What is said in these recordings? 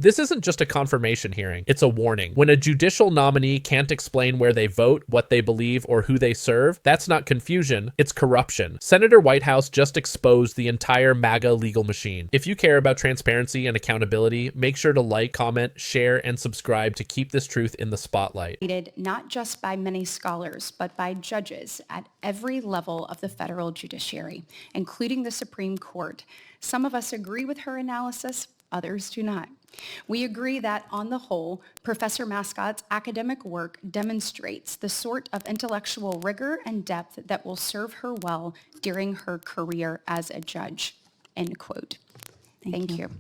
This isn't just a confirmation hearing, it's a warning. When a judicial nominee can't explain where they vote, what they believe, or who they serve, that's not confusion, it's corruption. Senator Whitehouse just exposed the entire MAGA legal machine. If you care about transparency and accountability, make sure to like, comment, share, and subscribe to keep this truth in the spotlight. Not just by many scholars, but by judges at every level of the federal judiciary, including the Supreme Court. Some of us agree with her analysis, others do not. We agree that, on the whole, Professor Mascott's academic work demonstrates the sort of intellectual rigor and depth that will serve her well during her career as a judge, end quote. Thank you.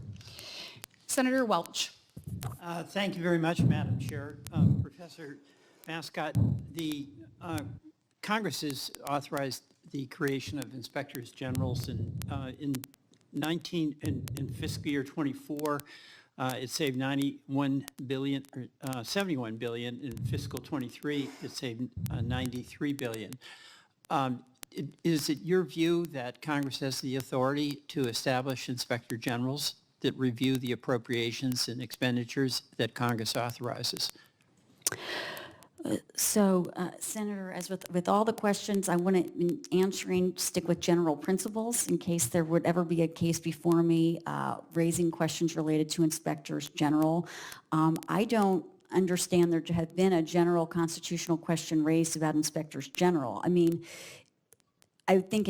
Senator Welch. Thank you very much, Madam Chair. Professor Mascott, the Congress has authorized the creation of inspectors generals in fiscal year 24. It saved 71 billion. In fiscal 23, it saved 93 billion. Is it your view that Congress has the authority to establish inspector generals that review the appropriations and expenditures that Congress authorizes? Senator, as with all the questions, I want to, in answering, stick with general principles in case there would ever be a case before me raising questions related to inspectors general. I don't understand there to have been a general constitutional question raised about inspectors general. I mean, I think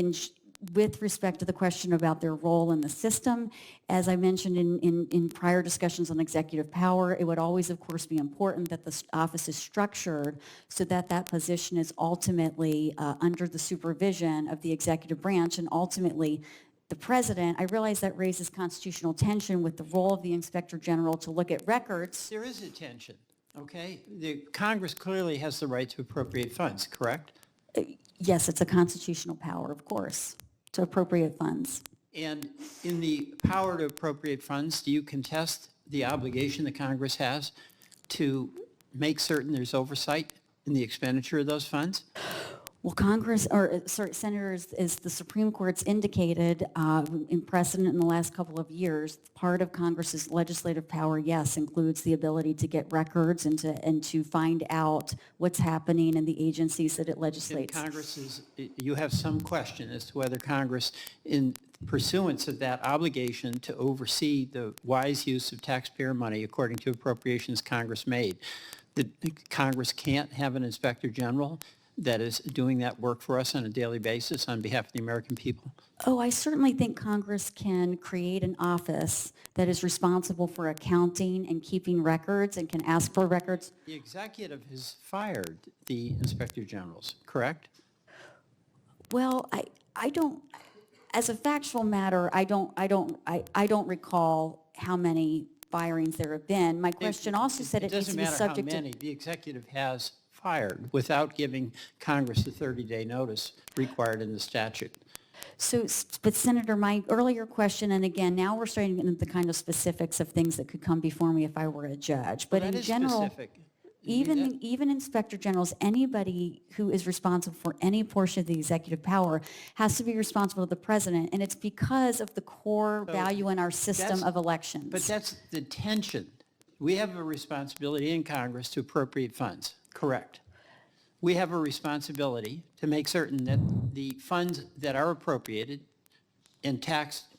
with respect to the question about their role in the system, as I mentioned in prior discussions on executive power, it would always, of course, be important that the office is structured so that that position is ultimately under the supervision of the executive branch and ultimately the president. I realize that raises constitutional tension with the role of the inspector general to look at records. There is a tension, okay? The Congress clearly has the right to appropriate funds, correct? Yes, it's a constitutional power, of course, to appropriate funds. And in the power to appropriate funds, do you contest the obligation that Congress has to make certain there's oversight in the expenditure of those funds? Well, Senators, as the Supreme Court's indicated in precedent in the last couple of years, part of Congress's legislative power, yes, includes the ability to get records and to find out what's happening in the agencies that it legislates. You have some question as to whether Congress, in pursuance of that obligation to oversee the wise use of taxpayer money according to appropriations Congress made, that Congress can't have an inspector general that is doing that work for us on a daily basis on behalf of the American people? Oh, I certainly think Congress can create an office that is responsible for accounting and keeping records and can ask for records. The executive has fired the inspector generals, correct? Well, I don't, as a factual matter, I don't recall how many firings there have been. My question also said it needs to be subject to... It doesn't matter how many. The executive has fired without giving Congress the 30-day notice required in the statute. So, but Senator, my earlier question, and again, now we're starting to get into the kind of specifics of things that could come before me if I were a judge. But well, in general, specific. even inspector generals, anybody who is responsible for any portion of the executive power has to be responsible to the president, and it's because of the core value in our system of elections. But that's the tension. We have a responsibility in Congress to appropriate funds. Correct. We have a responsibility to make certain that the funds that are appropriated and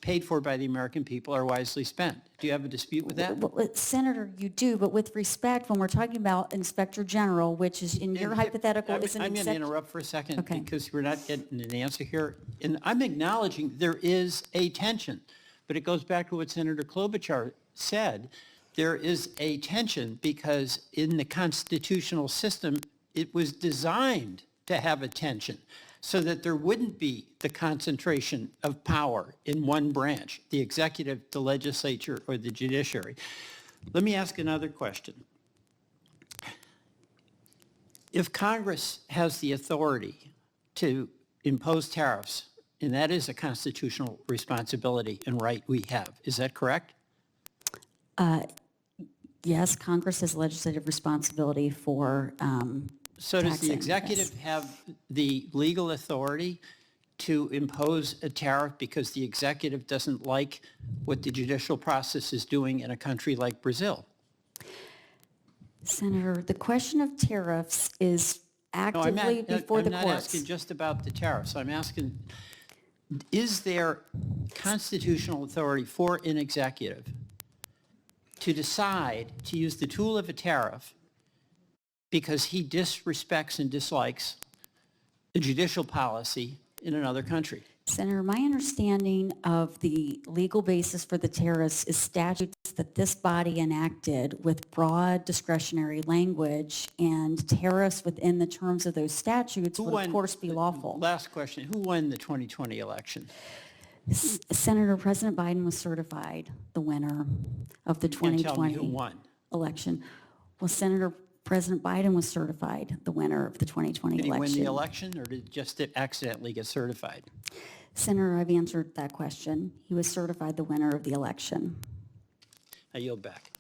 paid for by the American people are wisely spent. Do you have a dispute with that? Well, Senator, you do, but with respect, when we're talking about Inspector General, which is in your hypothetical, is an I'm going to interrupt for a second because we're not getting an answer here. And I'm acknowledging there is a tension, but it goes back to what Senator Klobuchar said. There is a tension because in the constitutional system, it was designed to have a tension so that there wouldn't be the concentration of power in one branch, the executive, the legislature, or the judiciary. Let me ask another question. If Congress has the authority to impose tariffs, and that is a constitutional responsibility and right we have, is that correct? Yes, Congress has legislative responsibility for So does the taxing, executive yes. have the legal authority to impose a tariff because the executive doesn't like what the judicial process is doing in a country like Brazil? Senator, the question of tariffs is No, actively before the I'm not courts. asking just about the tariffs. I'm asking, is there constitutional authority for an executive to decide to use the tool of a tariff because he disrespects and dislikes the judicial policy in another country? Senator, my understanding of the legal basis for the tariffs is statutes that this body enacted with broad discretionary language, and tariffs within the terms of those statutes would of course be lawful. Last question. Who won the 2020 election? Senator, President Biden was certified the winner of the You can't tell me 2020 who won. election. Well, Senator, President Biden was certified the winner of the 2020 Did he election. win the election, or did it just accidentally get certified? Senator, I've answered that question. He was certified the winner of the election. I yield back.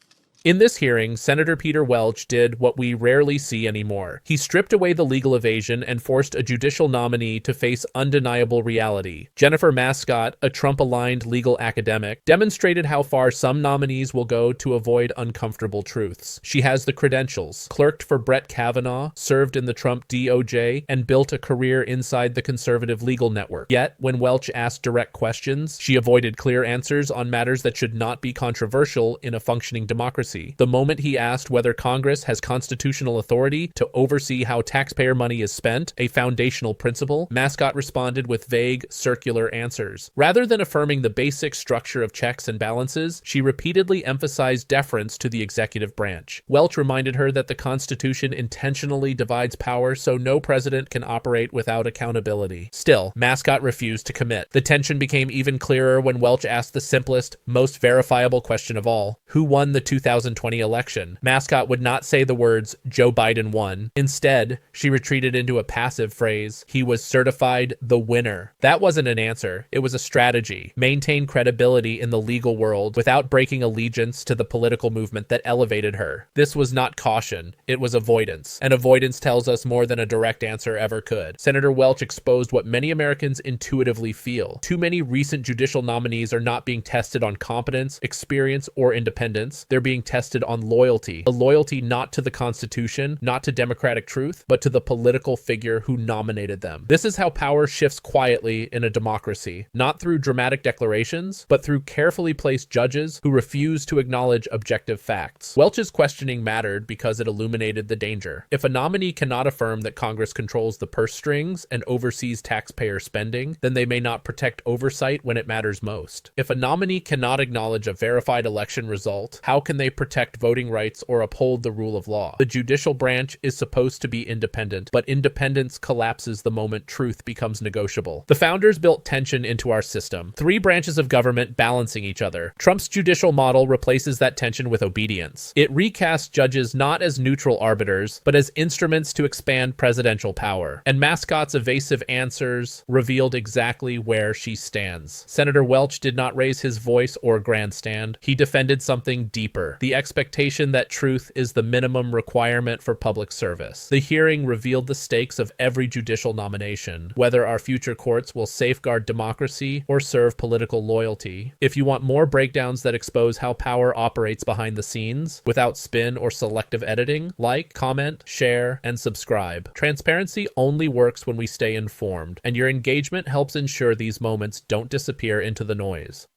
In this hearing, Senator Peter Welch did what we rarely see anymore. He stripped away the legal evasion and forced a judicial nominee to face undeniable reality. Jennifer Mascott, a Trump-aligned legal academic, demonstrated how far some nominees will go to avoid uncomfortable truths. She has the credentials, clerked for Brett Kavanaugh, served in the Trump DOJ, and built a career inside the conservative legal network. Yet, when Welch asked direct questions, she avoided clear answers on matters that should not be controversial in a functioning democracy. The moment he asked whether Congress has constitutional authority to oversee how taxpayer money is spent, a foundational principle, Mascott responded with vague, circular answers. Rather than affirming the basic structure of checks and balances, she repeatedly emphasized deference to the executive branch. Welch reminded her that the Constitution intentionally divides power so no president can operate without accountability. Still, Mascott refused to commit. The tension became even clearer when Welch asked the simplest, most verifiable question of all: who won the 2020 election? Mascott would not say the words, Joe Biden won. Instead, she retreated into a passive phrase: he was certified the winner. That wasn't an answer. It was a strategy. Maintain credibility in the legal world without breaking allegiance to the political movement that elevated her. This was not caution. It was avoidance. And avoidance tells us more than a direct answer ever could. Senator Welch exposed what many Americans intuitively feel. Too many recent judicial nominees are not being tested on competence, experience, or independence. They're being tested on loyalty. A loyalty not to the Constitution, not to democratic truth, but to the political figure who nominated them. This is how power shifts quietly in a democracy, not through dramatic declarations, but through carefully placed judges who refuse to acknowledge objective facts. Welch's questioning mattered because it illuminated the danger. If a nominee cannot affirm that Congress controls the purse strings and oversees taxpayer spending, then they may not protect oversight when it matters most. If a nominee cannot acknowledge a verified election result, how can they protect voting rights or uphold the rule of law? The judicial branch is supposed to be independent, but independence collapses the moment truth becomes negotiable. The founders built tension into our system. Three branches of government balancing each other. Trump's judicial model replaces that tension with obedience. It recasts judges not as neutral arbiters, but as instruments to expand presidential power. And Mascott's evasive answers revealed exactly where she stands. Senator Welch did not raise his voice or grandstand. He defended something deeper: the expectation that truth is the minimum requirement for public service. The hearing revealed the stakes of every judicial nomination, whether our future courts will safeguard democracy or serve political loyalty. If you want more breakdowns that expose how power operates behind the scenes, without spin or selective editing, like, comment, share, and subscribe. Transparency only works when we stay informed, and your engagement helps ensure these moments don't disappear into the noise.